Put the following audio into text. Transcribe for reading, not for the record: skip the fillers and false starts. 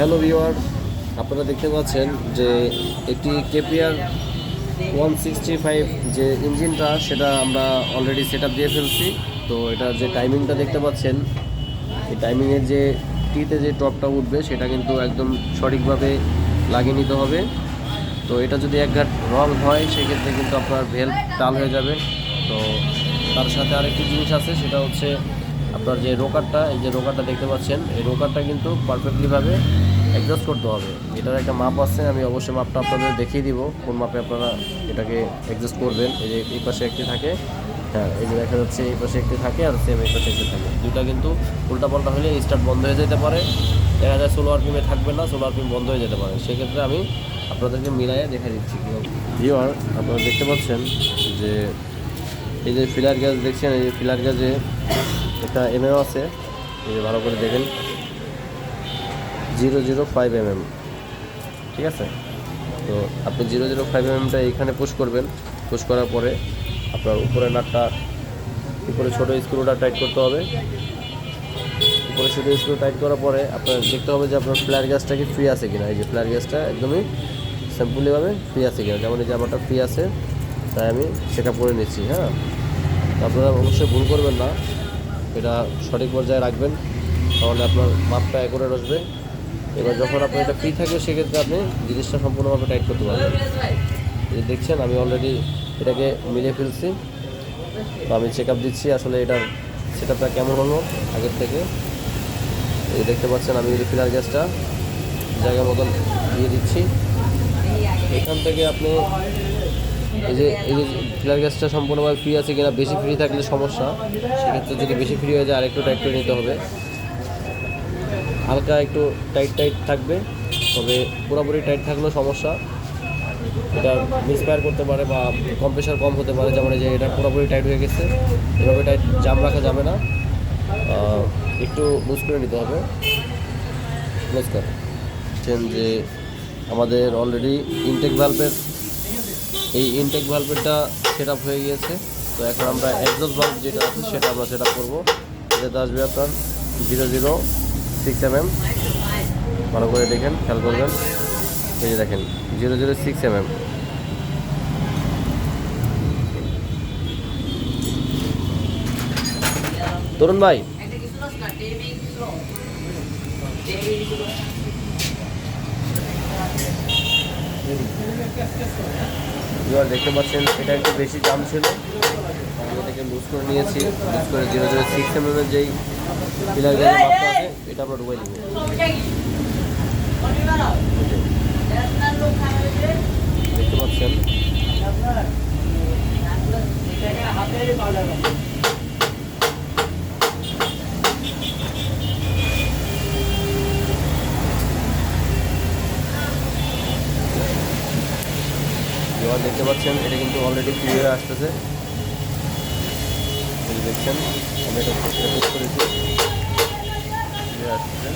Hello viewer, আপনারা দেখতে পাচ্ছেন যে একটি কেপিআর 165 যে ইঞ্জিনটা সেটা আমরা অলরেডি সেট আপ দিয়ে ফেলছি। তো এটার যে টাইমিংটা দেখতে পাচ্ছেন, এই টাইমিংয়ের যে টিতে যে টপটা উঠবে সেটা কিন্তু একদম সঠিকভাবে লাগিয়ে নিতে হবে। তো এটা যদি এক ঘাট রং হয় সেক্ষেত্রে কিন্তু আপনার ভেলভ টাল হয়ে যাবে। তো তার সাথে আরেকটি জিনিস আছে, সেটা হচ্ছে আপনার যে রোকারটা, এই যে রোকারটা দেখতে পাচ্ছেন, এই রোকারটা কিন্তু পারফেক্টলিভাবে অ্যাডজাস্ট করতে হবে। এটার একটা মাপ আছে, আমি অবশ্যই মাপটা আপনাদের দেখিয়ে দিব কোন মাপে আপনারা এটাকে অ্যাডজাস্ট করবেন। এই যে এই পাশে একটি থাকে, হ্যাঁ এই যে দেখা যাচ্ছে এই পাশে একটি থাকে আর সেম এই পাশে একটি থাকে। দুইটা কিন্তু উল্টাপাল্টা হলে স্টার্ট বন্ধ হয়ে যেতে পারে, দেখা যায় সোলো আরপিএমে থাকবে না, সোলো আরপিএম বন্ধ হয়ে যেতে পারে। সেক্ষেত্রে আমি আপনাদেরকে মিলাইয়ে দেখা দিচ্ছি। ভিউয়ার, আপনারা দেখতে পাচ্ছেন যে এই যে ফিলার গ্যাস দেখছেন, এই যে ফিলার গ্যাসে একটা এমএম আছে, এই যে ভালো করে দেখেন 005 mm, ঠিক আছে। তো আপনি 005 mmটা এইখানে পুশ করবেন। পুশ করার পরে আপনার উপরে নাটটা, উপরে ছোটো স্ক্রুটা টাইট করতে হবে। উপরে ছোটো স্ক্রু টাইট করার পরে আপনার দেখতে হবে যে আপনার ফ্লায়ার গ্যাসটা কি ফ্রি আছে কিনা। এই যে ফ্লায়ার গ্যাসটা একদমই সিম্পলিভাবে ফ্রি আছে কিনা, যেমন এই যে আমারটা ফ্রি আছে, তাই আমি চেক আপ করে নিচ্ছি। হ্যাঁ, আপনারা অবশ্যই ভুল করবেন না, এটা সঠিক পর্যায়ে রাখবেন, তাহলে আপনার মাপটা অ্যাকুরেট আসবে। এবার যখন আপনার এটা ফ্রি থাকবে সেক্ষেত্রে আপনি জিনিসটা সম্পূর্ণভাবে টাইট করতে পারবেন। এই যে দেখছেন আমি অলরেডি এটাকে মিলিয়ে ফেলছি। তো আমি চেক আপ দিচ্ছি আসলে এটার সেট আপটা কেমন হলো আগের থেকে। এই দেখতে পাচ্ছেন আমি এই ফিলার গ্যাসটা জায়গা মতন দিয়ে দিচ্ছি। এখান থেকে আপনি এই যে ফিলার গ্যাসটা সম্পূর্ণভাবে ফ্রি আছে কিনা, বেশি ফ্রি থাকলে সমস্যা, সেক্ষেত্রে যদি বেশি ফ্রি হয়ে যায় আরেকটু টাইট করে নিতে হবে। হালকা একটু টাইট থাকবে, তবে পুরোপুরি টাইট থাকলেও সমস্যা, এটা মিসফায়ার করতে পারে বা কম্প্রেসার কম হতে পারে। যেমন এই যে এটা পুরোপুরি টাইট হয়ে গেছে, এভাবে টাইট জাম রাখা যাবে না, একটু লুজ করে নিতে হবে। নমস্কার, যে আমাদের অলরেডি ইনটেক ভালভের সেট আপ হয়ে গিয়েছে। তো এখন আমরা এক্সস্ট ভালভ যেটা আছে সেটা আমরা সেট আপ করবো। এটাতে আসবে আপনার 006 mm, ভালো করে দেখেন, খেয়াল করবেন। এই যে দেখেন 006 mm। তরুণ ভাই, দেখতে পাচ্ছেন এটা একটু বেশি দাম ছিল, আমি এটাকে লুজ করে নিয়েছি। লুজ করে 006 mm এর যেই পিলার গ্যাসের মাপটা আছে এটা আমরা ঢুকাই দিব। দেখতে পাচ্ছেন দেখতে পাচ্ছেন এটা কিন্তু অলরেডি ফ্রি হয়ে আসতেছে। দেখছেন আমি এটা পুশ করেছি, আসতেছে।